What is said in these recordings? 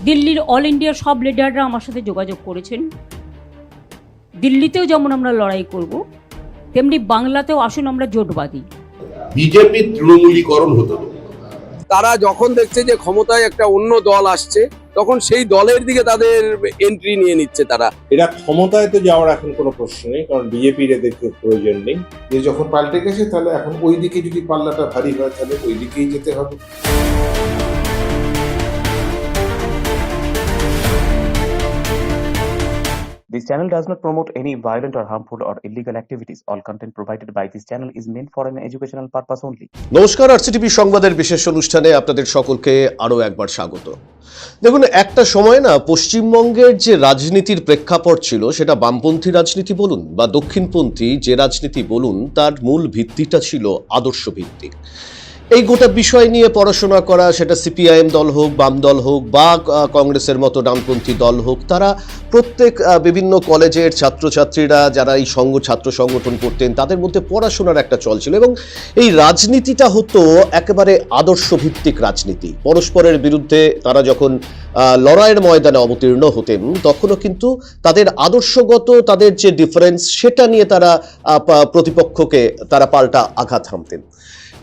দিল্লির অল ইন্ডিয়ার সব লিডাররা আমার সাথে যোগাযোগ করেছেন। দিল্লিতেও যেমন আমরা লড়াই করব, তেমনি বাংলাতেও আসুন আমরা জোট বাঁধি। বিজেপির তৃণমূলীকরণ হতো না। তারা যখন দেখছে যে ক্ষমতায় একটা অন্য দল আসছে, তখন সেই দলের দিকে তাদের এন্ট্রি নিয়ে নিচ্ছে তারা। এরা ক্ষমতায় তো যাওয়ার এখন কোনো প্রশ্ন নেই, কারণ বিজেপির এদেরকে প্রয়োজন নেই। যে যখন পাল্টে গেছে, তাহলে এখন ওই দিকে যদি পাল্লাটা ভারী হয়, তাহলে ওই দিকেই যেতে হবে। This channel does not promote any violent or harmful or illegal activities. All content provided by this channel is meant for an educational purpose only. নমস্কার, আরসিটিভি সংবাদের বিশেষ অনুষ্ঠানে আপনাদের সকলকে আরও একবার স্বাগত। দেখুন, একটা সময় না পশ্চিমবঙ্গের যে রাজনীতির প্রেক্ষাপট ছিল, সেটা বামপন্থী রাজনীতি বলুন বা দক্ষিণপন্থী যে রাজনীতি বলুন, তার মূল ভিত্তিটা ছিল আদর্শ ভিত্তিক। এই গোটা বিষয় নিয়ে পড়াশোনা করা, সেটা সিপিআইএম দল হোক, বাম দল হোক বা কংগ্রেসের মতো ডানপন্থী দল হোক, তারা প্রত্যেক বিভিন্ন কলেজের ছাত্রছাত্রীরা যারা এই ছাত্র সংগঠন করতেন, তাদের মধ্যে পড়াশোনার একটা চল ছিল এবং এই রাজনীতিটা হতো একেবারে আদর্শ ভিত্তিক রাজনীতি। পরস্পরের বিরুদ্ধে তারা যখন লড়াইয়ের ময়দানে অবতীর্ণ হতেন, তখনও কিন্তু তাদের আদর্শগত তাদের যে ডিফারেন্স, সেটা নিয়ে তারা প্রতিপক্ষকে তারা পাল্টা আঘাত হানতেন।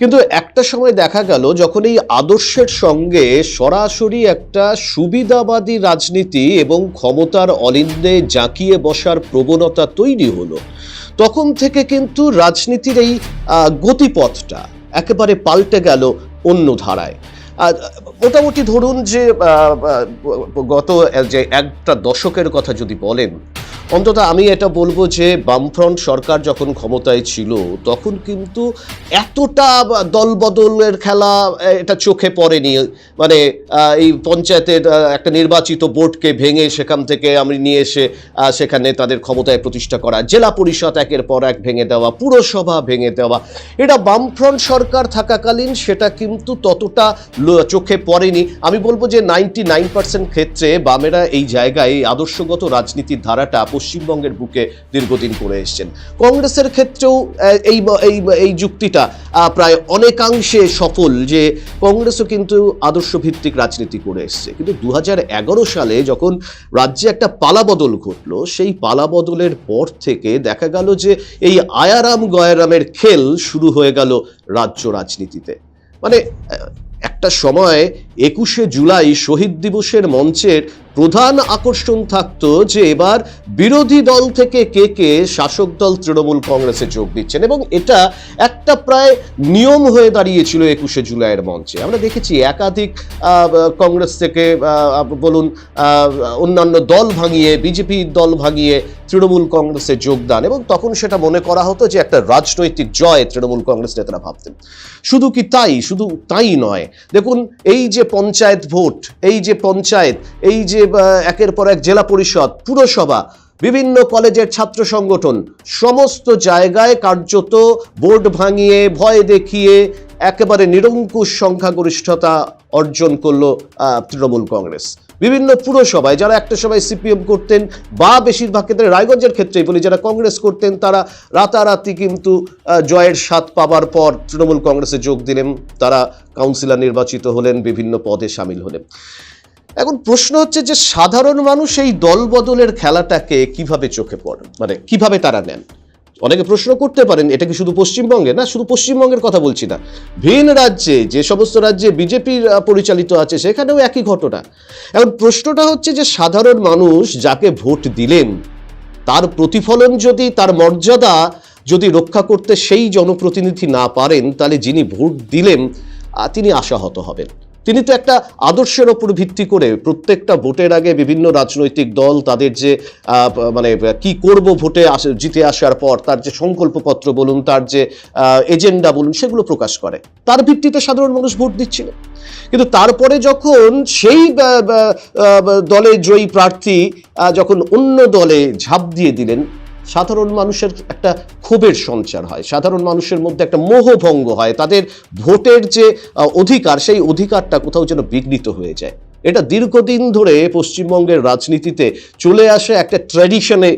কিন্তু একটা সময় দেখা গেল, যখন এই আদর্শের সঙ্গে সরাসরি একটা সুবিধাবাদী রাজনীতি এবং ক্ষমতার অলিন্দে জাঁকিয়ে বসার প্রবণতা তৈরি হলো, তখন থেকে কিন্তু রাজনীতির এই গতিপথটা একেবারে পাল্টে গেল অন্য ধারায়। মোটামুটি ধরুন যে গত যে একটা দশকের কথা যদি বলেন, অন্তত আমি এটা বলবো যে বামফ্রন্ট সরকার যখন ক্ষমতায় ছিল, তখন কিন্তু এতটা দলবদলের খেলা এটা চোখে পড়েনি। মানে এই পঞ্চায়েতের একটা নির্বাচিত বোর্ডকে ভেঙে সেখান থেকে আমি নিয়ে এসে সেখানে তাদের ক্ষমতায় প্রতিষ্ঠা করা, জেলা পরিষদ একের পর এক ভেঙে দেওয়া, পুরসভা ভেঙে দেওয়া, এটা বামফ্রন্ট সরকার থাকাকালীন সেটা কিন্তু ততটা চোখে পড়েনি। আমি বলবো যে 99% ক্ষেত্রে বামেরা এই জায়গায় এই আদর্শগত রাজনীতির ধারাটা পশ্চিমবঙ্গের বুকে দীর্ঘদিন করে এসছেন। কংগ্রেসের ক্ষেত্রেও এই যুক্তিটা প্রায় অনেকাংশে সফল, যে কংগ্রেসও কিন্তু আদর্শ ভিত্তিক রাজনীতি করে এসছে। কিন্তু 2011 সালে যখন রাজ্যে একটা পালাবদল ঘটলো, সেই পালাবদলের পর থেকে দেখা গেল যে এই আয়ারাম গয়ারামের খেল শুরু হয়ে গেল রাজ্য রাজনীতিতে। মানে একটা সময় 21শে জুলাই শহীদ দিবসের মঞ্চের প্রধান আকর্ষণ থাকতো যে এবার বিরোধী দল থেকে কে শাসক দল তৃণমূল কংগ্রেসে যোগ দিচ্ছেন, এবং এটা একটা প্রায় নিয়ম হয়ে দাঁড়িয়েছিল 21শে জুলাইয়ের মঞ্চে। আমরা দেখেছি একাধিক কংগ্রেস থেকে বলুন, অন্যান্য দল ভাঙিয়ে, বিজেপি দল ভাঙিয়ে তৃণমূল কংগ্রেসে যোগদান, এবং তখন সেটা মনে করা হতো যে একটা রাজনৈতিক জয় তৃণমূল কংগ্রেস নেতারা ভাবতেন। শুধু তাই নয়, দেখুন এই যে পঞ্চায়েত ভোট, এই যে পঞ্চায়েত, এই যে একের পর এক জেলা পরিষদ, পুরসভা, বিভিন্ন কলেজের ছাত্র সংগঠন, সমস্ত জায়গায় কার্যত বোর্ড ভাঙিয়ে, ভয় দেখিয়ে একেবারে নিরঙ্কুশ সংখ্যাগরিষ্ঠতা অর্জন করলো তৃণমূল কংগ্রেস। বিভিন্ন পুরসভায় যারা একটা সময় সিপিএম করতেন, বা বেশিরভাগ ক্ষেত্রে রায়গঞ্জের ক্ষেত্রেই বলি, যারা কংগ্রেস করতেন, তারা রাতারাতি কিন্তু জয়ের স্বাদ পাবার পর তৃণমূল কংগ্রেসে যোগ দিলেন, তারা কাউন্সিলর নির্বাচিত হলেন, বিভিন্ন পদে সামিল হলেন। এখন প্রশ্ন হচ্ছে যে সাধারণ মানুষ এই দল বদলের খেলাটাকে কিভাবে চোখে পড়ে, মানে কিভাবে তারা নেন। অনেকে প্রশ্ন করতে পারেন, এটা কি শুধু পশ্চিমবঙ্গে? না, শুধু পশ্চিমবঙ্গের কথা বলছি না, ভিন রাজ্যে, যে সমস্ত রাজ্যে বিজেপির পরিচালিত আছে, সেখানেও একই ঘটনা। এখন প্রশ্নটা হচ্ছে যে সাধারণ মানুষ যাকে ভোট দিলেন, তার প্রতিফলন যদি, তার মর্যাদা যদি রক্ষা করতে সেই জনপ্রতিনিধি না পারেন, তাহলে যিনি ভোট দিলেন তিনি আশাহত হবেন। তিনি তো একটা আদর্শের ওপর ভিত্তি করে প্রত্যেকটা ভোটের আগে বিভিন্ন রাজনৈতিক দল তাদের যে মানে কি করব ভোটে জিতে আসার পর, তার যে সংকল্পপত্র বলুন, তার যে এজেন্ডা বলুন, সেগুলো প্রকাশ করে, তার ভিত্তিতে সাধারণ মানুষ ভোট দিচ্ছিল। কিন্তু তারপরে যখন সেই দলে জয়ী প্রার্থী যখন অন্য দলে ঝাঁপ দিয়ে দিলেন, সাধারণ মানুষের একটা ক্ষোভের সঞ্চার হয়, সাধারণ মানুষের মধ্যে একটা মোহভঙ্গ হয়, তাদের ভোটের যে অধিকার, সেই অধিকারটা কোথাও যেন বিঘ্নিত হয়ে যায়। এটা দীর্ঘদিন ধরে পশ্চিমবঙ্গের রাজনীতিতে চলে আসে একটা ট্র্যাডিশনে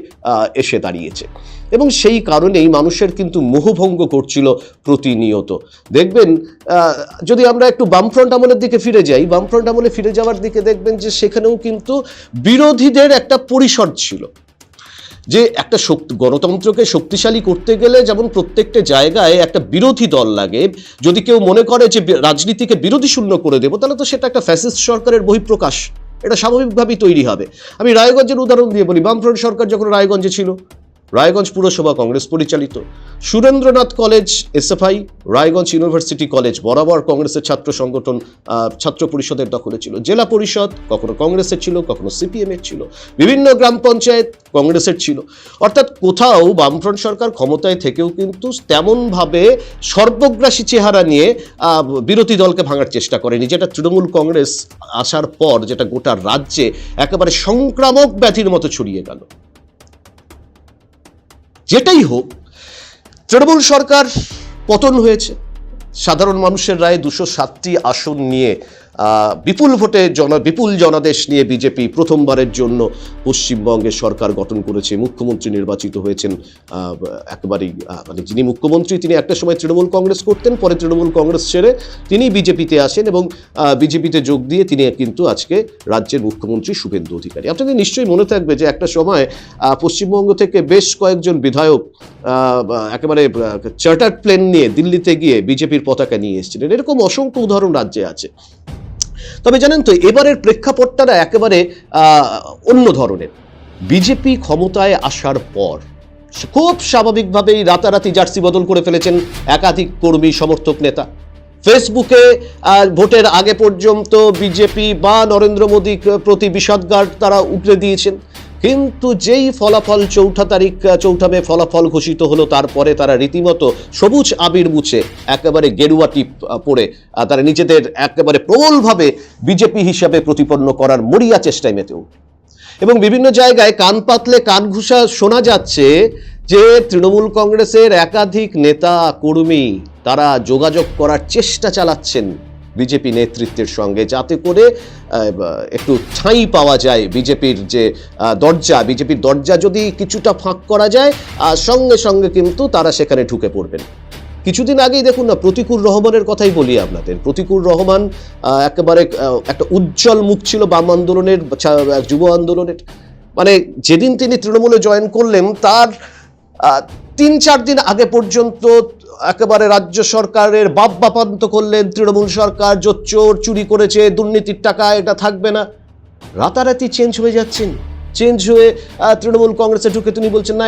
এসে দাঁড়িয়েছে। এবং সেই কারণেই মানুষের কিন্তু মোহভঙ্গ করছিল প্রতিনিয়ত। দেখবেন যদি আমরা একটু বামফ্রন্ট আমলের দিকে ফিরে যাই, বামফ্রন্ট আমলে ফিরে যাওয়ার দিকে দেখবেন যে সেখানেও কিন্তু বিরোধীদের একটা পরিসর ছিল, যে একটা গণতন্ত্রকে শক্তিশালী করতে গেলে যেমন প্রত্যেকটা জায়গায় একটা বিরোধী দল লাগে। যদি কেউ মনে করে যে রাজনীতিকে বিরোধী শূন্য করে দেবো, তাহলে তো সেটা একটা ফ্যাসিস্ট সরকারের বহিঃপ্রকাশ, এটা স্বাভাবিকভাবেই তৈরি হবে। আমি রায়গঞ্জের উদাহরণ দিয়ে বলি, বামফ্রন্ট সরকার যখন রায়গঞ্জে ছিল, রায়গঞ্জ পুরসভা কংগ্রেস পরিচালিত, Surendranath college SFI, Raiganj university college বরাবর কংগ্রেসের ছাত্র সংগঠন ছাত্র পরিষদের দখলে ছিল, জেলা পরিষদ কখনো কংগ্রেসের ছিল, কখনো সিপিএমের ছিল, বিভিন্ন গ্রাম পঞ্চায়েত কংগ্রেসের ছিল। অর্থাৎ কোথাও বামফ্রন্ট সরকার ক্ষমতায় থেকেও কিন্তু তেমনভাবে সর্বগ্রাসী চেহারা নিয়ে বিরোধী দলকে ভাঙার চেষ্টা করেনি, যেটা তৃণমূল কংগ্রেস আসার পর যেটা গোটা রাজ্যে একেবারে সংক্রামক ব্যাধির মতো ছড়িয়ে গেল। যেটাই হোক, তৃণমূল সরকার পতন হয়েছে, সাধারণ মানুষের রায়ে 207টি আসন নিয়ে বিপুল ভোটে বিপুল জনাদেশ নিয়ে বিজেপি প্রথমবারের জন্য পশ্চিমবঙ্গের সরকার গঠন করেছে। মুখ্যমন্ত্রী নির্বাচিত হয়েছেন একেবারেই মানে যিনি মুখ্যমন্ত্রী তিনি একটা সময় তৃণমূল কংগ্রেস করতেন, পরে তৃণমূল কংগ্রেস ছেড়ে তিনি বিজেপিতে আসেন এবং বিজেপিতে যোগ দিয়ে তিনি কিন্তু আজকে রাজ্যের মুখ্যমন্ত্রী শুভেন্দু অধিকারী। আপনাদের নিশ্চয়ই মনে থাকবে যে একটা সময় পশ্চিমবঙ্গ থেকে বেশ কয়েকজন বিধায়ক একেবারে চার্টার্ড প্লেন নিয়ে দিল্লিতে গিয়ে বিজেপির পতাকা নিয়ে এসেছিলেন। এরকম অসংখ্য উদাহরণ রাজ্যে আছে। তবে জানেন তো, এবারের প্রেক্ষাপটটা একেবারে অন্য ধরনের। বিজেপি ক্ষমতায় আসার পর খুব স্বাভাবিকভাবেই রাতারাতি জার্সি বদল করে ফেলেছেন একাধিক কর্মী সমর্থক নেতা। ফেসবুকে ভোটের আগে পর্যন্ত বিজেপি বা নরেন্দ্র মোদী প্রতি বিষাদগার তারা উপড়ে দিয়েছেন, কিন্তু যেই ফলাফল চৌঠা মে ফলাফল ঘোষিত হলো, তারপরে তারা রীতিমতো সবুজ আবির মুছে একেবারে গেরুয়া টিপ পরে তারা নিজেদের একেবারে প্রবলভাবে বিজেপি হিসাবে প্রতিপন্ন করার মরিয়া চেষ্টায় মেতেও। এবং বিভিন্ন জায়গায় কান পাতলে কান ঘুষা শোনা যাচ্ছে যে তৃণমূল কংগ্রেসের একাধিক নেতা কর্মী তারা যোগাযোগ করার চেষ্টা চালাচ্ছেন বিজেপি নেতৃত্বের সঙ্গে, যাতে করে একটু ঠাঁই পাওয়া যায় বিজেপির যে বিজেপির দরজা যদি কিছুটা ফাঁক করা যায়, সঙ্গে সঙ্গে কিন্তু তারা সেখানে ঢুকে পড়বেন। কিছুদিন আগেই দেখুন না, প্রতিকুর রহমানের কথাই বলি আপনাদের। প্রতিকুর রহমান একেবারে একটা উজ্জ্বল মুখ ছিল বাম আন্দোলনের, যুব আন্দোলনের। মানে যেদিন তিনি তৃণমূলে জয়েন করলেন তার 3-4 দিন আগে পর্যন্ত একেবারে রাজ্য সরকারের বাপ্পান্ত করলেন তৃণমূল সরকার, চোর চুরি করেছে, দুর্নীতির টাকা এটা থাকবে না। রাতারাতি চেঞ্জ হয়ে যাচ্ছেন, চেঞ্জ হয়ে তৃণমূল কংগ্রেসে ঢুকে তিনি বলছেন না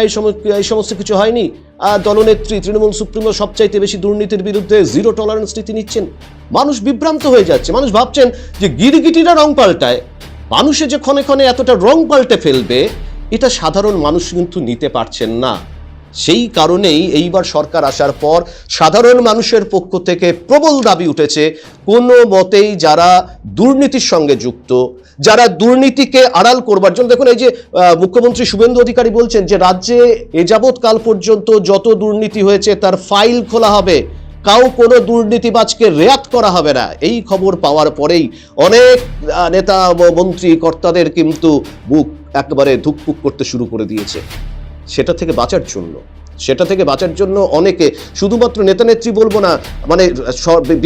এই সমস্ত কিছু হয়নি। দলনেত্রী তৃণমূল সুপ্রিমো সবচাইতে বেশি দুর্নীতির বিরুদ্ধে জিরো টলারেন্স নীতি নিচ্ছেন। মানুষ বিভ্রান্ত হয়ে যাচ্ছে। মানুষ ভাবছেন যে গিরগিটিরা রং পাল্টায়, মানুষে যে ক্ষণে ক্ষণে এতটা রং পাল্টে ফেলবে, এটা সাধারণ মানুষ কিন্তু নিতে পারছেন না। সেই কারণেই এইবার সরকার আসার পর সাধারণ মানুষের পক্ষ থেকে প্রবল দাবি উঠেছে, কোনো মতেই যারা দুর্নীতির সঙ্গে যুক্ত, যারা দুর্নীতিকে আড়াল করবার জন্য, দেখুন এই যে মুখ্যমন্ত্রী শুভেন্দু অধিকারী বলছেন যে রাজ্যে এ যাবৎকাল পর্যন্ত যত দুর্নীতি হয়েছে তার ফাইল খোলা হবে, কোনো দুর্নীতিবাজকে রেয়াত করা হবে না। এই খবর পাওয়ার পরেই অনেক নেতা মন্ত্রী কর্তাদের কিন্তু বুক একেবারে ধুকপুক করতে শুরু করে দিয়েছে। সেটা থেকে বাঁচার জন্য অনেকে, শুধুমাত্র নেতা নেত্রী বলবো না, মানে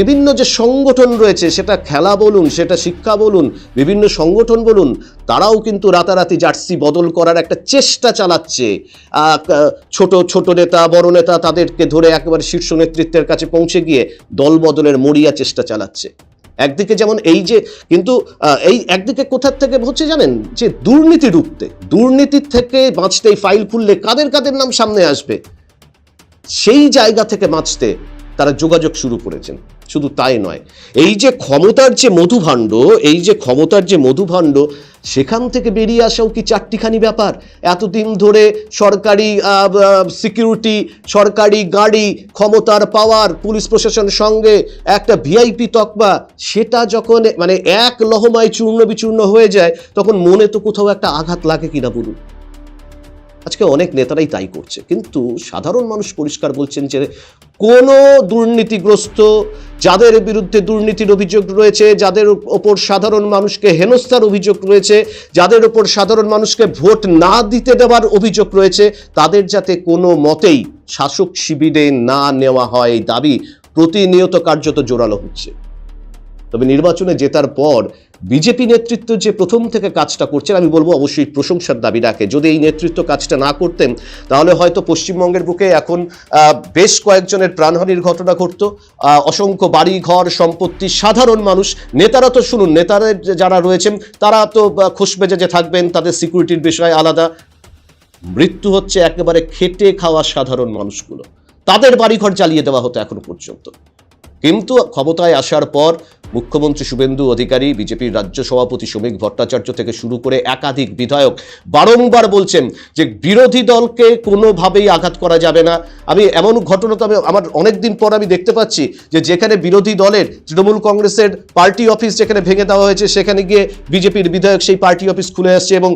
বিভিন্ন যে সংগঠন রয়েছে, সেটা খেলা বলুন, সেটা শিক্ষা বলুন, বিভিন্ন সংগঠন বলুন, তারাও কিন্তু রাতারাতি জার্সি বদল করার একটা চেষ্টা চালাচ্ছে। ছোট নেতা বড় নেতা তাদেরকে ধরে একেবারে শীর্ষ নেতৃত্বের কাছে পৌঁছে গিয়ে দল বদলের মরিয়া চেষ্টা চালাচ্ছে। একদিকে যেমন এই যে, কিন্তু এই একদিকে কোথার থেকে হচ্ছে জানেন, যে দুর্নীতি রুখতে, দুর্নীতির থেকে বাঁচতে, ফাইল খুললে কাদের কাদের নাম সামনে আসবে, সেই জায়গা থেকে বাঁচতে তারা যোগাযোগ শুরু করেছেন। শুধু তাই নয়, এই যে ক্ষমতার যে মধুভাণ্ড, সেখান থেকে বেরিয়ে আসাও কি চারটিখানি ব্যাপার। এতদিন ধরে সরকারি সিকিউরিটি, সরকারি গাড়ি, ক্ষমতার পাওয়ার, পুলিশ প্রশাসনের সঙ্গে একটা ভিআইপি তকমা, সেটা যখন মানে এক লহমায় চূর্ণ বিচূর্ণ হয়ে যায়, তখন মনে তো কোথাও একটা আঘাত লাগে কিনা বলুন। আজকে অনেক নেতারাই তাই করছে, কিন্তু সাধারণ মানুষ পরিষ্কার বলছেন যে কোনো দুর্নীতিগ্রস্ত, যাদের বিরুদ্ধে দুর্নীতির অভিযোগ রয়েছে, যাদের ওপর সাধারণ মানুষকে হেনস্থার অভিযোগ রয়েছে, যাদের ওপর সাধারণ মানুষকে ভোট না দিতে দেওয়ার অভিযোগ রয়েছে, তাদের যাতে কোনো মতেই শাসক শিবিরে না নেওয়া হয়, এই দাবি প্রতিনিয়ত কার্যত জোরালো হচ্ছে। তবে নির্বাচনে জেতার পর বিজেপি নেতৃত্ব যে প্রথম থেকে কাজটা করছেন, আমি বলবো অবশ্যই প্রশংসার দাবি রাখে। যদি এই নেতৃত্ব কাজটা না করতেন তাহলে হয়তো পশ্চিমবঙ্গের বুকে এখন বেশ কয়েকজনের প্রাণহানির ঘটনা ঘটত, অসংখ্য বাড়ি ঘর সম্পত্তি, সাধারণ মানুষ, নেতারা তো শুনুন, নেতারা যারা রয়েছেন তারা তো খোশমেজাজে থাকবেন, তাদের সিকিউরিটির বিষয় আলাদা। মৃত্যু হচ্ছে একেবারে খেটে খাওয়া সাধারণ মানুষগুলো, তাদের বাড়িঘর জ্বালিয়ে দেওয়া হতো এখনো পর্যন্ত। কিন্তু ক্ষমতায় আসার পর মুখ্যমন্ত্রী শুভেন্দু অধিকারী, বিজেপির রাজ্য সভাপতি শ্রমিক ভট্টাচার্য থেকে শুরু করে একাধিক বিধায়ক বারংবার বলছেন যে বিরোধী দলকে কোনোভাবেই আঘাত করা যাবে না। আমি এমন ঘটনা তো আমার অনেকদিন পর আমি দেখতে পাচ্ছি যে যেখানে বিরোধী দলের তৃণমূল কংগ্রেসের পার্টি অফিস যেখানে ভেঙে দেওয়া হয়েছে, সেখানে গিয়ে বিজেপির বিধায়ক সেই পার্টি অফিস খুলে আসছে এবং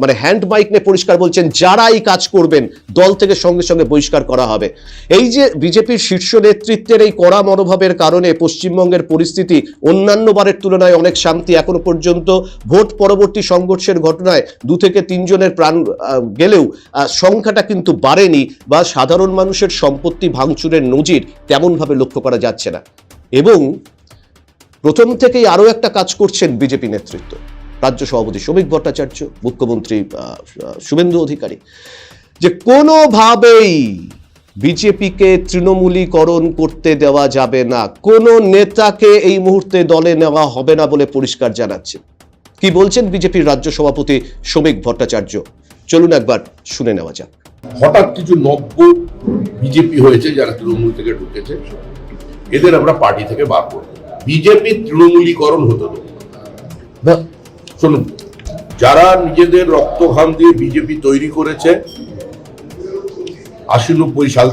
মানে হ্যান্ড মাইক নিয়ে পরিষ্কার বলছেন যারা এই কাজ করবেন দল থেকে সঙ্গে সঙ্গে বহিষ্কার করা হবে। এই যে বিজেপির শীর্ষ নেতৃত্বের এই কড়া মনোভাবের কারণে পশ্চিমবঙ্গের পরিস্থিতি অন্যান্য বারের তুলনায় অনেক শান্তি। এখনো পর্যন্ত ভোট পরবর্তী সংঘর্ষের ঘটনায় 2 থেকে 3 জনের প্রাণ গেলেও সংখ্যাটা কিন্তু বাড়েনি, বা সাধারণ মানুষের সম্পত্তি ভাঙচুরের নজির তেমনভাবে লক্ষ্য করা যাচ্ছে না। এবং প্রথম থেকেই আরও একটা কাজ করছেন বিজেপি নেতৃত্ব, রাজ্য সভাপতি শ্রমিক ভট্টাচার্য, মুখ্যমন্ত্রী শুভেন্দু অধিকারী, যে কোনোভাবেই বিজেপিকে তৃণমূলীকরণ করতে দেওয়া যাবে না, কোনো নেতাকে এই মুহূর্তে দলে নেওয়া হবে না বলে পরিষ্কার জানাচ্ছে। কি বলছেন বিজেপির রাজ্য সভাপতি শ্রমিক ভট্টাচার্য, চলুন একবার শুনে নেওয়া যাক। হঠাৎ কিছু নব্য বিজেপি হয়েছে যারা তৃণমূল থেকে ঢুকেছে, এদের আমরা পার্টি থেকে বার করব। বিজেপি তৃণমূলীকরণ হতে দেবো না। শুনুন, যারা নিজেদের রক্ত ঘাম দিয়ে বিজেপি তৈরি করেছে, 80-90 সাল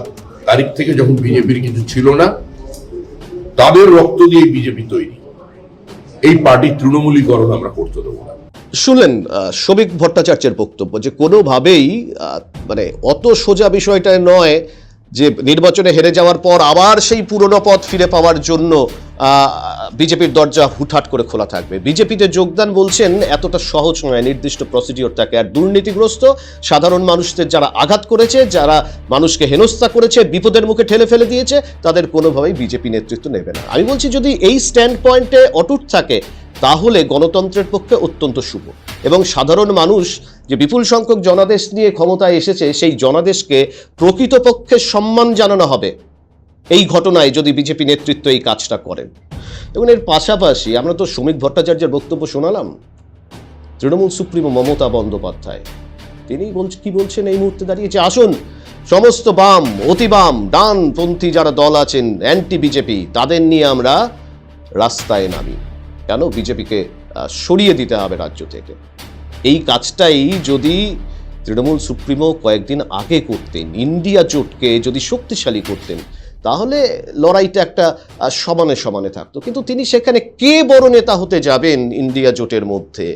তারিখ থেকে যখন বিজেপির কিছু ছিল না, তাদের রক্ত দিয়ে বিজেপি তৈরি। এই পার্টি তৃণমূলীকরণ আমরা করতে দেবো না। শুনলেন শ্রমিক ভট্টাচার্যের বক্তব্য যে কোনোভাবেই মানে অত সোজা বিষয়টা নয় যে নির্বাচনে হেরে যাওয়ার পর আবার সেই পুরনো পথ ফিরে পাওয়ার জন্য বিজেপির দরজা হুটহাট করে খোলা থাকবে। বিজেপিতে যোগদান বলছেন এতটা সহজ নয়, নির্দিষ্ট প্রসিডিওর থাকে। আর দুর্নীতিগ্রস্ত সাধারণ মানুষদের যারা আঘাত করেছে, যারা মানুষকে হেনস্থা করেছে, বিপদের মুখে ঠেলে ফেলে দিয়েছে, তাদের কোনোভাবেই বিজেপি নেতৃত্ব নেবে না। আমি বলছি যদি এই স্ট্যান্ড পয়েন্টে অটুট থাকে তাহলে গণতন্ত্রের পক্ষে অত্যন্ত শুভ, এবং সাধারণ মানুষ যে বিপুল সংখ্যক জনাদেশ নিয়ে ক্ষমতায় এসেছে, সেই জনাদেশকে প্রকৃতপক্ষে সম্মান জানানো হবে এই ঘটনায় যদি বিজেপি নেতৃত্ব এই কাজটা করেন। এবং এর পাশাপাশি আমরা তো শ্রমিক ভট্টাচার্যের বক্তব্য শোনালাম, তৃণমূল সুপ্রিমো মমতা বন্দ্যোপাধ্যায় তিনি কি বলছেন এই মুহূর্তে দাঁড়িয়ে, যে আসুন সমস্ত বাম, অতি বাম, ডানপন্থী যারা দল আছেন, অ্যান্টি বিজেপি, তাদের নিয়ে আমরা রাস্তায় নামি, কেন বিজেপিকে সরিয়ে দিতে হবে রাজ্য থেকে। এই কাজটাই যদি তৃণমূল সুপ্রিমো কয়েকদিন আগে করতেন, ইন্ডিয়া জোটকে যদি শক্তিশালী করতেন, তাহলে লড়াইটা একটা সমানে সমানে থাকতো। কিন্তু তিনি সেখানে কে বড় নেতা হতে যাবেন ইন্ডিয়া জোটের মধ্যে,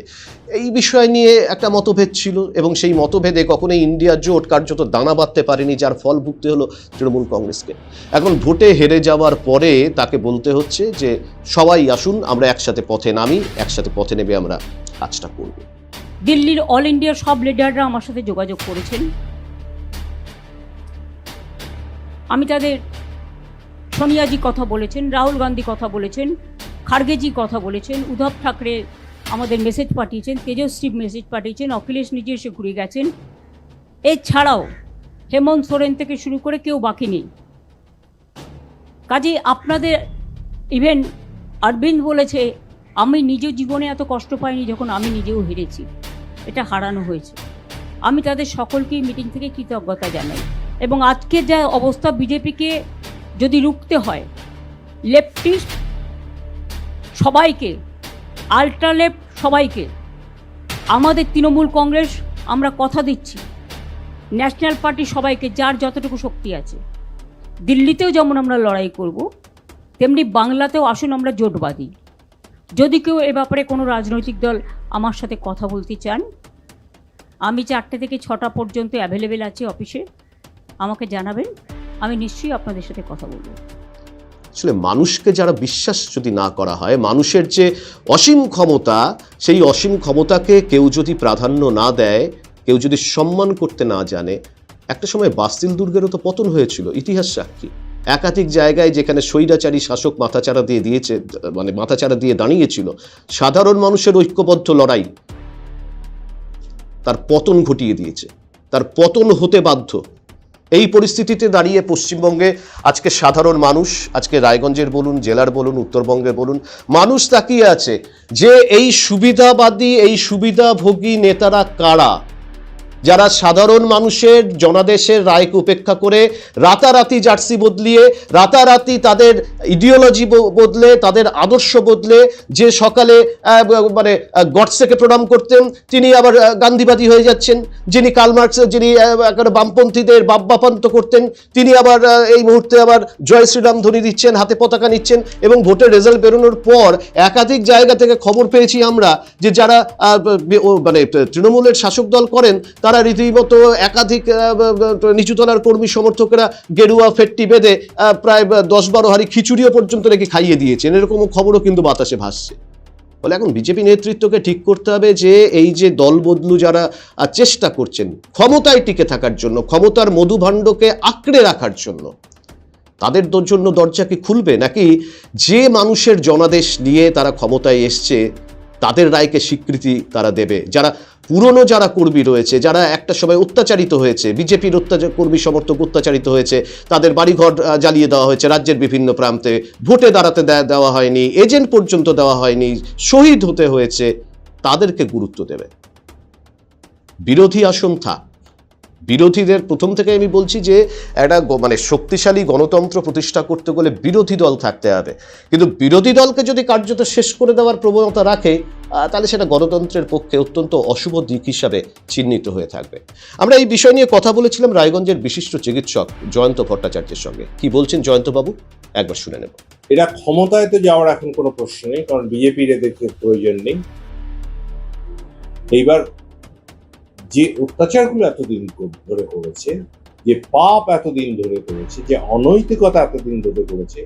এই বিষয় নিয়ে একটা মতভেদ ছিল, এবং সেই মতভেদে কখনোই ইন্ডিয়া জোট কার্যত দানা বাঁধতে পারেনি, যার ফল ভুগতে হলো তৃণমূল কংগ্রেসকে। এখন ভোটে হেরে যাওয়ার পরে তাকে বলতে হচ্ছে যে সবাই আসুন আমরা একসাথে পথে নামি, একসাথে পথে নেবে আমরা কাজটা করব। দিল্লির অল ইন্ডিয়ার সব লিডাররা আমার সাথে যোগাযোগ করেছেন। আমি তাদের, সোনিয়াজি কথা বলেছেন, রাহুল গান্ধী কথা বলেছেন, খার্গেজি কথা বলেছেন, উদ্ধব ঠাকরে আমাদের মেসেজ পাঠিয়েছেন, তেজস্বী মেসেজ পাঠিয়েছেন, অখিলেশ নিজে এসে ঘুরে গেছেন। এছাড়াও হেমন্ত সোরেন থেকে শুরু করে কেউ বাকি নেই। কাজেই আপনাদের, ইভেন অরবিন্দ বলেছে আমি নিজ জীবনে এত কষ্ট পাইনি যখন আমি নিজেও হেরেছি, এটা হারানো হয়েছে। আমি তাদের সকলকেই মিটিং থেকে কৃতজ্ঞতা জানাই। এবং আজকে যা অবস্থা, বিজেপিকে যদি রুখতে হয়, লেফটিস্ট সবাইকে, আল্ট্রা লেফট সবাইকে, আমাদের তৃণমূল কংগ্রেস আমরা কথা দিচ্ছি, ন্যাশনাল পার্টি সবাইকে, যার যতটুকু শক্তি আছে, দিল্লিতেও যেমন আমরা লড়াই করব, তেমনি বাংলাতেও আসুন আমরা জোট বাঁধি। যদি কেউ এ ব্যাপারে কোনো রাজনৈতিক দল আমার সাথে কথা বলতে চান, আমি 4টে থেকে 6টা পর্যন্ত অ্যাভেলেবেল আছি অফিসে, আমাকে জানাবেন, আমি নিশ্চয়ই আপনাদের সাথে কথা বলবো। আসলে মানুষকে যারা বিশ্বাস যদি না করা হয়, মানুষের যে অসীম ক্ষমতা, সেই অসীম ক্ষমতাকে কেউ যদি প্রাধান্য না দেয়, কেউ যদি সম্মান করতে না জানে, একটা সময় বাস্তিল দুর্গেরও তো পতন হয়েছিল, ইতিহাস সাক্ষী। একাধিক জায়গায় যেখানে স্বৈরাচারী শাসক মাথাচাড়া দিয়ে দাঁড়িয়েছিল, সাধারণ মানুষের ঐক্যবদ্ধ লড়াই তার পতন ঘটিয়ে দিয়েছে, তার পতন হতে বাধ্য। এই পরিস্থিতিতে দাঁড়িয়ে পশ্চিমবঙ্গে আজকে সাধারণ মানুষ, আজকে রায়গঞ্জের বলুন, জেলার বলুন, উত্তরবঙ্গের বলুন, মানুষ তাকিয়ে আছে যে এই সুবিধাবাদী, এই সুবিধাভোগী নেতারা কারা, যারা সাধারণ মানুষের জনাদেশের রায়কে উপেক্ষা করে রাতারাতি জার্সি বদলিয়ে, রাতারাতি তাদের ইডিওলজি বদলে, তাদের আদর্শ বদলে, যে সকালে গডসেকে প্রণাম করতেন তিনি আবার গান্ধীবাদী হয়ে যাচ্ছেন, যিনি কার্ল মার্কসের, যিনি বামপন্থীদের বাপ্পাপান্ত করতেন, তিনি আবার এই মুহূর্তে আবার জয় শ্রীরাম ধ্বনি দিচ্ছেন, হাতে পতাকা নিচ্ছেন। এবং ভোটের রেজাল্ট বেরোনোর পর একাধিক জায়গা থেকে খবর পেয়েছি আমরা যে যারা তৃণমূলের শাসক দল করেন, তারা রীতিমতো একাধিক নিচুতলার কর্মী সমর্থকেরা গেরুয়া ফেট্টি বেঁধে প্রায় 10-12 হাঁড়ি খিচুড়িও পর্যন্ত নাকি খাইয়ে দিয়েছেন, এরকম খবরও কিন্তু বাতাসে ভাসছে। ফলে এখন বিজেপি নেতৃত্বকে ঠিক করতে হবে যে এই যে দল বদলু যারা চেষ্টা করছেন ক্ষমতায় টিকে থাকার জন্য, ক্ষমতার মধুভাণ্ডকে আঁকড়ে রাখার জন্য, তাদের জন্য দরজা কি খুলবে, নাকি যে মানুষের জনাদেশ নিয়ে তারা ক্ষমতায় এসছে তাদের রায়কে স্বীকৃতি তারা দেবে? যারা পুরনো যারা কর্মী রয়েছে, যারা একটা সময় অত্যাচারিত হয়েছে, বিজেপির কর্মী সমর্থক অত্যাচারিত হয়েছে, তাদের বাড়িঘর জ্বালিয়ে দেওয়া হয়েছে রাজ্যের বিভিন্ন প্রান্তে, ভোটে দাঁড়াতে দেওয়া হয়নি, এজেন্ট পর্যন্ত দেওয়া হয়নি, শহীদ হতে হয়েছে, তাদেরকে গুরুত্ব দেবে। বিরোধী আসন থাক, বিরোধীদের প্রথম থেকে আমি বলছি যে একটা শক্তিশালী গণতন্ত্র প্রতিষ্ঠা করতে গেলে বিরোধী দল থাকতে হবে, কিন্তু বিরোধী দলকে যদি কার্যত শেষ করে দেওয়ার প্রবণতা রাখে, তাহলে সেটা গণতন্ত্রের পক্ষে অত্যন্ত অশুভ দিক হিসাবে চিহ্নিত হয়ে থাকবে। আমরা এই বিষয় নিয়ে কথা বলেছিলাম রায়গঞ্জের বিশিষ্ট চিকিৎসক জয়ন্ত ভট্টাচার্যের সঙ্গে। কি বলছেন জয়ন্তবাবু, একবার শুনে নেব। এরা ক্ষমতায় তো যাওয়ার এখন কোনো প্রশ্ন নেই, কারণ বিজেপির এদেরকে প্রয়োজন নেই। এইবার যে অত্যাচারগুলো এতদিন ধরে করেছে, যে পাপ এতদিন ধরে করেছে, যে অনৈতিকতা এতদিন ধরে করেছে,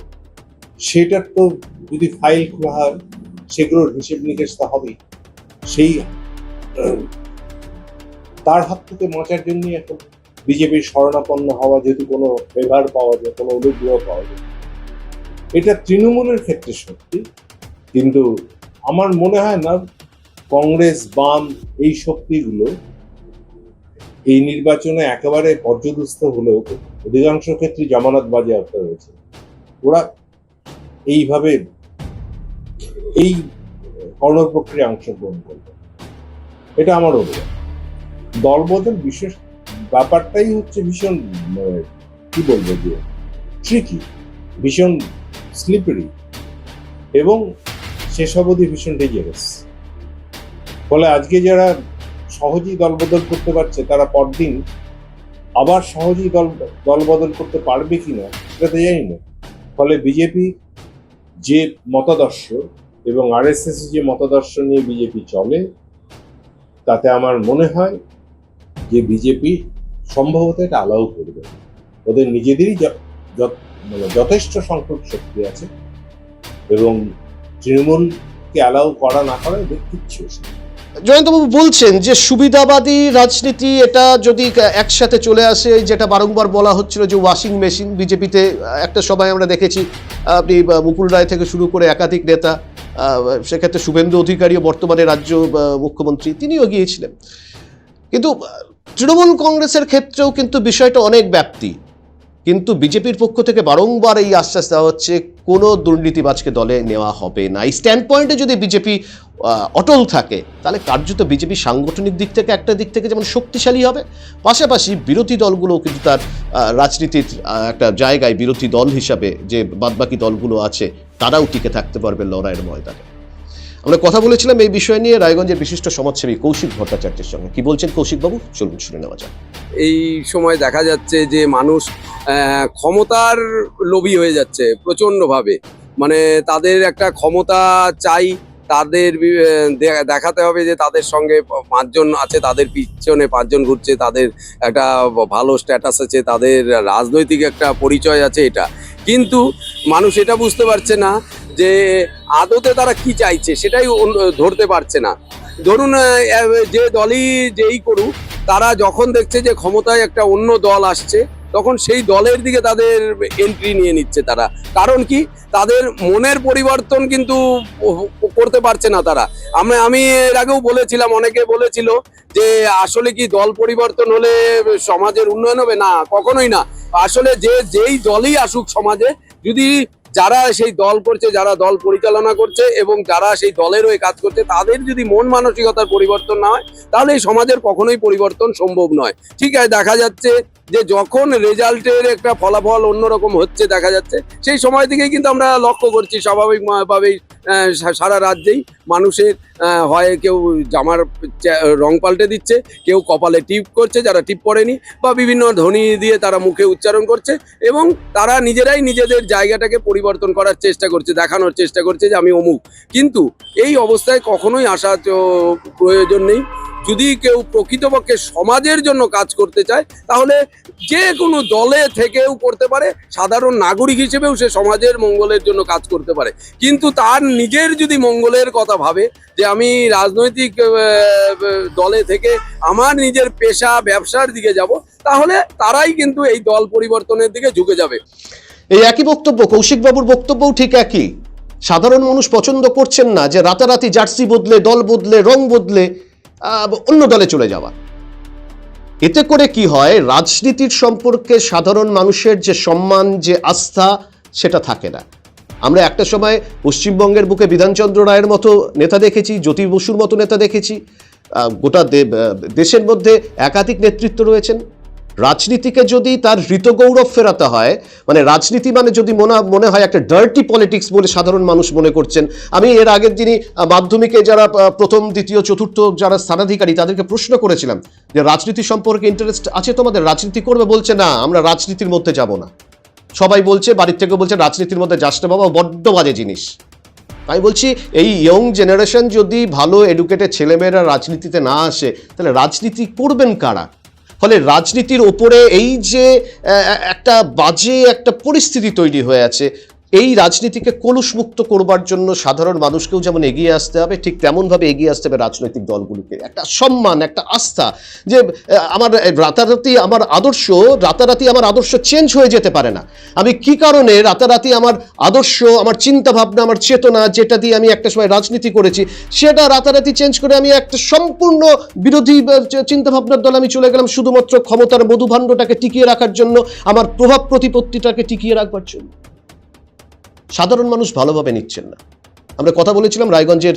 সেটার তো যদি ফাইল খোলা হয় সেগুলোর হিসেব নিকেশ তো হবেই। সেই তার হাত থেকে বাঁচার জন্য এখন বিজেপির শরণাপন্ন হওয়া, যেহেতু কোনো ফেভার পাওয়া যায়, কোনো অনুগ্রহ পাওয়া যায়, এটা তৃণমূলের ক্ষেত্রে সত্যি। কিন্তু আমার মনে হয় না কংগ্রেস, বাম এই শক্তিগুলো এই নির্বাচনে একেবারে পর্যদস্ত হলেও অধিকাংশ ক্ষেত্রে জামানত বাজেয়াপ্ত হয়েছে। ওরা এইভাবে এই কর্মপ্রক্রিয়ায় অংশগ্রহণ করবে, এটা আমার অভিযোগ। দলবদল বিশেষ ব্যাপারটাই হচ্ছে ভীষণ কি বলবো যে ট্রিকি, ভীষণ স্লিপারি এবং শেষ অবধি ভীষণ ডেঞ্জারাস। ফলে আজকে যারা সহজেই দলবদল করতে পারছে, তারা পরদিন আবার সহজেই দলবদল করতে পারবে কিনা সেটা তো জানি না। ফলে বিজেপি যে মতাদর্শ এবং আরএসএস যে মতাদর্শ নিয়ে বিজেপি চলে, তাতে আমার মনে হয় যে বিজেপি সম্ভবত এটা অ্যালাউ করবে। ওদের নিজেদেরই যথেষ্ট সংখ্যক শক্তি আছে এবং তৃণমূলকে অ্যালাউ করা না করা এদের কিচ্ছু। জয়ন্তবাবু বলছেন যে সুবিধাবাদী রাজনীতি এটা যদি একসাথে চলে আসে, যেটা বারংবার বলা হচ্ছিল যে ওয়াশিং মেশিন, বিজেপিতে একটা সময় আমরা দেখেছি আপনি মুকুল রায় থেকে শুরু করে একাধিক নেতা, সেক্ষেত্রে শুভেন্দু অধিকারীও বর্তমানে রাজ্য মুখ্যমন্ত্রী, তিনিও গিয়েছিলেন। কিন্তু তৃণমূল কংগ্রেসের ক্ষেত্রেও কিন্তু বিষয়টা অনেক ব্যাপ্তি, কিন্তু বিজেপির পক্ষ থেকে বারংবার এই আশ্বাস দেওয়া হচ্ছে কোনো দুর্নীতিবাজকে দলে নেওয়া হবে না। এই স্ট্যান্ড পয়েন্টে যদি বিজেপি অটল থাকে, তাহলে কার্যত বিজেপি সাংগঠনিক দিক থেকে একটা দিক থেকে যেমন শক্তিশালী হবে, পাশাপাশি বিরোধী দলগুলোও কিন্তু তার রাজনীতির একটা জায়গায় বিরোধী দল হিসাবে যে বাদবাকি দলগুলো আছে তারাও টিকে থাকতে পারবে লড়াইয়ের ময়দানে। আমরা কথা বলেছিলাম এই বিষয় নিয়ে রায়গঞ্জের বিশিষ্ট সমাজসেবী কৌশিক ভট্টাচার্যের সঙ্গে। কি বলছেন কৌশিকবাবু, চলুন শুনে নেওয়া যাক। এই সময় দেখা যাচ্ছে যে মানুষ ক্ষমতার লোভী হয়ে যাচ্ছে প্রচণ্ডভাবে। মানে তাদের একটা ক্ষমতা চাই, তাদের দেখাতে হবে যে তাদের সঙ্গে 5 জন আছে, তাদের পিছনে 5 জন ঘুরছে, তাদের একটা ভালো স্ট্যাটাস আছে, তাদের রাজনৈতিক একটা পরিচয় আছে। এটা কিন্তু মানুষ এটা বুঝতে পারছে না যে আদতে তারা কি চাইছে, সেটাই ধরতে পারছে না। ধরুন যে দলই যেই করুক, তারা যখন দেখছে যে ক্ষমতায় একটা অন্য দল আসছে, তখন সেই দলের দিকে তাদের এন্ট্রি নিয়ে নিচ্ছে তারা। কারণ কি, তাদের মনের পরিবর্তন কিন্তু করতে পারছে না তারা। আমি এর আগেও বলেছিলাম, অনেকে বলেছিল যে আসলে কি দল পরিবর্তন হলে সমাজের উন্নয়ন হবে? না, কখনোই না। আসলে যেই দলই আসুক সমাজে, যদি যারা সেই দল করছে, যারা দল পরিচালনা করছে এবং যারা সেই দলের হয়ে কাজ করছে, তাদের যদি মন মানসিকতার পরিবর্তন না হয়, তাহলে এই সমাজের কখনোই পরিবর্তন সম্ভব নয়। ঠিক আছে, দেখা যাচ্ছে যে যখন রেজাল্টের একটা ফলাফল অন্যরকম হচ্ছে দেখা যাচ্ছে, সেই সময় থেকেই কিন্তু আমরা লক্ষ্য করছি স্বাভাবিকভাবেই সারা রাজ্যেই মানুষের হয় কেউ জামার রং পাল্টে দিচ্ছে, কেউ কপালে টিপ করছে যারা টিপ পড়েনি, বা বিভিন্ন ধ্বনি দিয়ে তারা মুখে উচ্চারণ করছে, এবং তারা নিজেরাই নিজেদের জায়গাটাকে পরিবর্তন করার চেষ্টা করছে, দেখানোর চেষ্টা করছে যে আমি অমুক। কিন্তু এই অবস্থায় কখনোই আসা প্রয়োজন নেই। যদি কেউ প্রকৃতপক্ষে সমাজের জন্য কাজ করতে চায়, তাহলে যে কোনো দলে থেকেও করতে পারে, সাধারণ নাগরিক হিসেবেও সে সমাজের মঙ্গলের জন্য কাজ করতে পারে। কিন্তু তার নিজের যদি মঙ্গলের কথা ভাবে যে আমি রাজনৈতিক দলে থেকে আমার নিজের পেশা ব্যবসার দিকে যাব, তাহলে তারাই কিন্তু এই দল পরিবর্তনের দিকে ঝুঁকে যাবে। এই একই বক্তব্য কৌশিক বাবুর বক্তব্যও ঠিক একই। সাধারণ মানুষ পছন্দ করছেন না যে রাতারাতি জার্সি বদলে, দল বদলে, রং বদলে অন্য দলে চলে যাওয়া। এতে করে কি হয়, রাজনীতির সম্পর্কে সাধারণ মানুষের যে সম্মান, যে আস্থা, সেটা থাকে না। আমরা একটা সময় পশ্চিমবঙ্গের বুকে বিধানচন্দ্র রায়ের মতো নেতা দেখেছি, জ্যোতি বসুর মতো নেতা দেখেছি, গোটা দেশের মধ্যে একাধিক নেতৃত্ব রয়েছেন। রাজনীতিকে যদি তার ঋতগৌরব ফেরাতে হয়, মানে রাজনীতি মানে যদি মনে হয় একটা ডার্টি পলিটিক্স বলে সাধারণ মানুষ মনে করছেন। আমি এর আগের দিনই মাধ্যমিকে যারা প্রথম, দ্বিতীয়, চতুর্থ যারা স্থানাধিকারী, তাদেরকে প্রশ্ন করেছিলাম যে রাজনীতি সম্পর্কে ইন্টারেস্ট আছে তোমাদের, রাজনীতি করবে? বলছে না, আমরা রাজনীতির মধ্যে যাব না। সবাই বলছে, বাড়ির থেকে বলছে রাজনীতির মধ্যে যাস না বাবা, বড্ড বাজে জিনিস। আমি বলছি এই ইয়ং জেনারেশন যদি ভালো এডুকেটেড ছেলেমেয়েরা রাজনীতিতে না আসে, তাহলে রাজনীতি করবেন কারা? ফলে রাজনীতির ওপরে এই যে একটা বাজে একটা পরিস্থিতি তৈরি হয়ে আছে, এই রাজনীতিকে কলুষমুক্ত করবার জন্য সাধারণ মানুষকেও যেমন এগিয়ে আসতে হবে, ঠিক তেমনভাবে এগিয়ে আসতে হবে রাজনৈতিক দলগুলিকে। একটা সম্মান, একটা আস্থা, যে আমার রাতারাতি আমার আদর্শ চেঞ্জ হয়ে যেতে পারে না। আমি কি কারণে রাতারাতি আমার আদর্শ, আমার চিন্তা ভাবনা, আমার চেতনা, যেটা দিয়ে আমি একটা সময় রাজনীতি করেছি, সেটা রাতারাতি চেঞ্জ করে আমি একটা সম্পূর্ণ বিরোধী চিন্তা ভাবনার দলে আমি চলে গেলাম, শুধুমাত্র ক্ষমতার মধুভাণ্ডটাকে টিকিয়ে রাখার জন্য, আমার প্রভাব প্রতিপত্তিটাকে টিকিয়ে রাখবার জন্য। সাধারণ মানুষ ভালোভাবে নিচ্ছেন না। আমরা কথা বলেছিলাম রায়গঞ্জের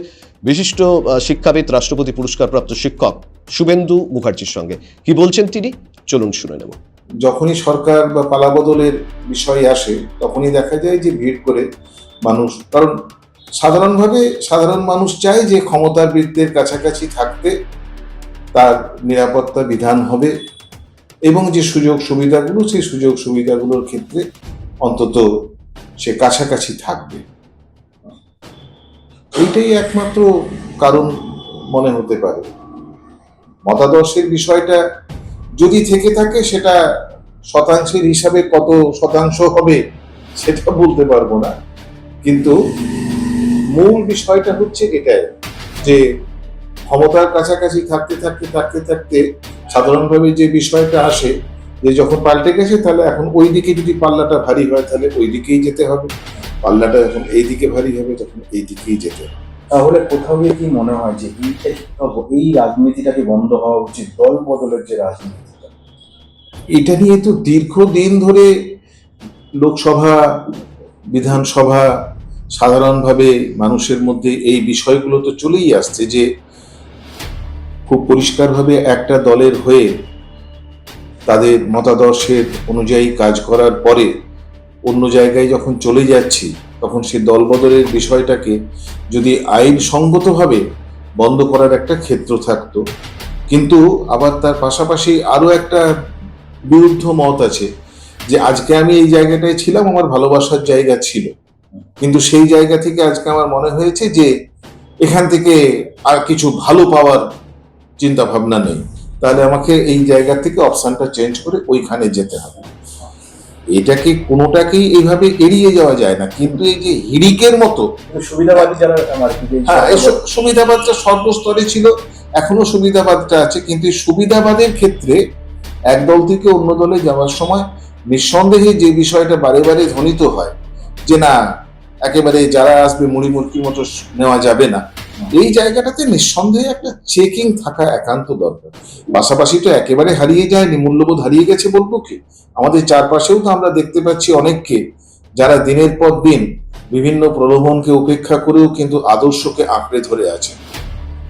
বিশিষ্ট শিক্ষাবিদ, রাষ্ট্রপতি পুরস্কারপ্রাপ্ত শিক্ষক শুভেন্দু মুখার্জির সঙ্গে। কি বলছেন তিনি, চলুন শুনে নেব। যখনই সরকার বা পালাবদলের বিষয় আসে, তখনই দেখা যায় যে ভিড় করে মানুষ, কারণ সাধারণ মানুষ চায় যে ক্ষমতার বৃত্তের কাছাকাছি থাকতে, তার নিরাপত্তা বিধান হবে, এবং যে সুযোগ সুবিধাগুলো, সেই সুযোগ সুবিধাগুলোর ক্ষেত্রে অন্তত সে কাছাকাছি থাকবে। এইটাই একমাত্র কারণ মনে হতে পারে। মতাদর্শের বিষয়টা যদি থেকে থাকে, সেটা শতাংশের হিসাবে কত শতাংশ হবে সেটা বলতে পারবো না, কিন্তু মূল বিষয়টা হচ্ছে এটাই যে ক্ষমতার কাছাকাছি থাকতে সাধারণভাবে যে বিষয়টা আসে যে যখন পাল্টে গেছে, তাহলে এখন ওই দিকে যদি পাল্লাটা ভারী হয়, তাহলে ওই দিকেই যেতে হবে। পাল্লাটা যখন এই দিকে ভারী হবে, তখন এই দিকেই যেতে হবে। তাহলে কোথাও গিয়ে কি মনে হয় যে এই রাজনীতিটাকে বন্ধ হওয়া উচিত, দল বদলের যে রাজনীতিটা? এটা নিয়ে তো দীর্ঘদিন ধরে লোকসভা, বিধানসভা, সাধারণভাবে মানুষের মধ্যে এই বিষয়গুলো তো চলেই আসছে যে খুব পরিষ্কারভাবে একটা দলের হয়ে তাদের মতাদর্শের অনুযায়ী কাজ করার পরে অন্য জায়গায় যখন চলে যাচ্ছি, তখন সেই দলবদলের বিষয়টাকে যদি আইনসঙ্গতভাবে বন্ধ করার একটা ক্ষেত্র থাকতো। কিন্তু আবার তার পাশাপাশি আরো একটা বিরুদ্ধ মত আছে যে আজকে আমি এই জায়গাটায় ছিলাম, আমার ভালোবাসার জায়গা ছিল, কিন্তু সেই জায়গা থেকে আজকে আমার মনে হয়েছে যে এখান থেকে আর কিছু ভালো পাওয়ার চিন্তা ভাবনা নেই, তাহলে আমাকে এই জায়গা থেকে অপশনটা চেঞ্জ করে ওইখানে যেতে হবে। এটাকে কোনোটাকেই এইভাবে এড়িয়ে যাওয়া যায় না, কিন্তু এই যে হিড়িকের মতো, কিন্তু সুবিধাবাদী যারা আর কি, এই হ্যাঁ, এই সুবিধাবাদটা সর্বস্তরে ছিল, এখনো সুবিধাবাদটা আছে, কিন্তু এই সুবিধাবাদের ক্ষেত্রে এক দল থেকে অন্য দলে যাওয়ার সময় নিঃসন্দেহে যে বিষয়টা বারে বারে ধ্বনিত হয় যে না, একেবারে যারা আসবে মুড়ি মুড়কির মতো নেওয়া যাবে না, এই জায়গাটাতে নিঃসন্দেহে একটা চেকিং থাকা একান্ত দরকার। পাশাপাশি তো একেবারে হারিয়ে যায়নি, মূল্যবোধ হারিয়ে গেছে বলবো কি, আমাদের চারপাশেও তো আমরা দেখতে পাচ্ছি অনেককে যারা দিনের পর দিন বিভিন্ন প্রলোভনকে উপেক্ষা করেও কিন্তু আদর্শকে আঁকড়ে ধরে আছে।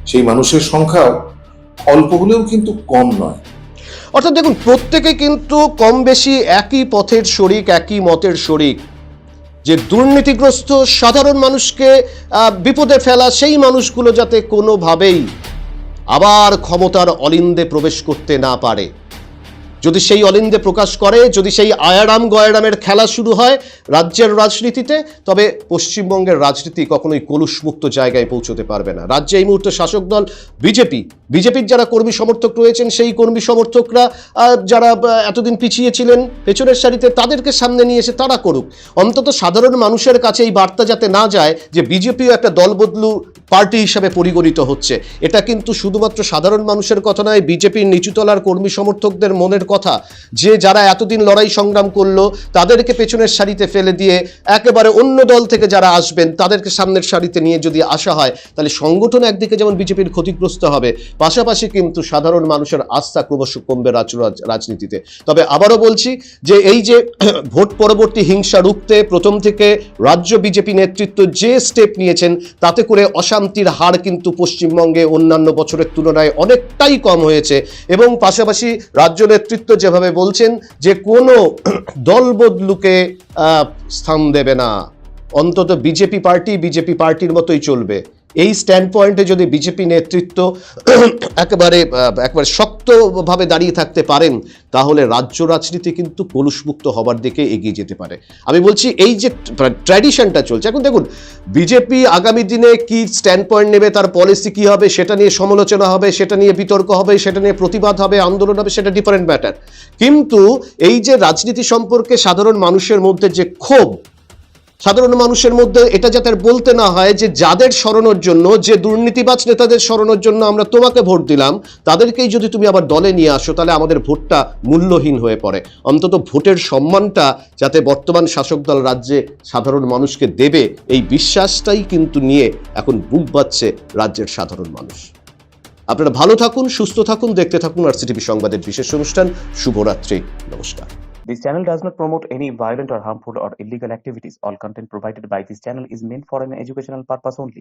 সেই মানুষের সংখ্যাও অল্প হলেও কিন্তু কম নয়। অর্থাৎ দেখুন, প্রত্যেকে কিন্তু কম বেশি একই পথের শরিক, একই মতের শরিক। যে দুর্নীতিগ্রস্ত সাধারণ মানুষকে বিপদে ফেলা সেই মানুষগুলো যাতে কোনোভাবেই আবার ক্ষমতার অলিন্দে প্রবেশ করতে না পারে। যদি সেই অলিন্দে প্রকাশ করে, যদি সেই আয়ারাম গয়ারামের খেলা শুরু হয় রাজ্যের রাজনীতিতে, তবে পশ্চিমবঙ্গের রাজনীতি কখনোই কলুষমুক্ত জায়গায় পৌঁছতে পারবে না। রাজ্যে এই মুহূর্তে শাসক দল বিজেপির যারা কর্মী সমর্থক রয়েছেন, সেই কর্মী সমর্থকরা যারা এতদিন পিছিয়ে ছিলেন পেছনের সারিতে, তাদেরকে সামনে নিয়ে এসে তারা করুক। অন্তত সাধারণ মানুষের কাছে এই বার্তা যাতে না যায় যে বিজেপিও একটা দলবদলু পার্টি হিসাবে পরিগণিত হচ্ছে। এটা কিন্তু শুধুমাত্র সাধারণ মানুষের কথা নয়, বিজেপির নিচুতলার কর্মী সমর্থকদের মনের কথা, যে যারা এতদিন লড়াই সংগ্রাম করলো তাদেরকে পেছনের সারিতে ফেলে দিয়ে একেবারে অন্য দল থেকে যারা আসবেন তাদেরকে সামনের সারিতে নিয়ে যদি আসা হয়, তাহলে সংগঠন একদিকে যেমন বিজেপির ক্ষতিগ্রস্ত হবে, পাশাপাশি কিন্তু সাধারণ মানুষের আস্থা ক্রমশ কমবে রাজনীতিতে। তবে আবারও বলছি যে এই যে ভোট পরবর্তী হিংসা রুখতে প্রথম থেকে রাজ্য বিজেপি নেতৃত্ব যে স্টেপ নিয়েছেন, তাতে করে অশান্তির হার কিন্তু পশ্চিমবঙ্গে অন্যান্য বছরের তুলনায় অনেকটাই কম হয়েছে। এবং পাশাপাশি রাজ্য নেতৃত্ব যেভাবে বলছেন যে কোনো দলবদলুকে স্থান দেবে না, অন্তত বিজেপি পার্টির মতোই চলবে, এই স্ট্যান্ড পয়েন্টে যদি বিজেপি নেতৃত্ব একেবারে শক্তভাবে দাঁড়িয়ে থাকতে পারেন, তাহলে রাজ্য রাজনীতি কিন্তু কলুষমুক্ত হবার দিকে এগিয়ে যেতে পারে। আমি বলছি এই যে ট্র্যাডিশনটা চলছে এখন, দেখুন বিজেপি আগামী দিনে কি স্ট্যান্ড পয়েন্ট নেবে, তার পলিসি কি হবে, সেটা নিয়ে সমালোচনা হবে, সেটা নিয়ে বিতর্ক হবে, সেটা নিয়ে প্রতিবাদ হবে, আন্দোলন হবে, সেটা ডিফারেন্ট ম্যাটার। কিন্তু এই যে রাজনীতি সম্পর্কে সাধারণ মানুষের মধ্যে যে ক্ষোভ, সাধারণ মানুষের মধ্যে এটা যাতে বলতে না হয় যে যাদের সরানোর জন্য, যে দুর্নীতিবাজ নেতাদের সরানোর জন্য আমরা তোমাকে ভোট দিলাম, তাদেরকেই যদি তুমি আবার দলে নিয়ে আসো, তাহলে আমাদের ভোটটা মূল্যহীন হয়ে পড়ে। অন্তত ভোটের সম্মানটা যাতে বর্তমান শাসক দল রাজ্যে সাধারণ মানুষকে দেবে, এই বিশ্বাসটাই কিন্তু নিয়ে এখন বুক বাঁধছে রাজ্যের সাধারণ মানুষ। আপনারা ভালো থাকুন, সুস্থ থাকুন, দেখতে থাকুন আরসিটিভি সংবাদের বিশেষ অনুষ্ঠান। শুভরাত্রি, নমস্কার। This channel does not promote any violent or harmful or illegal activities. All content provided by this channel is meant for an educational purpose only.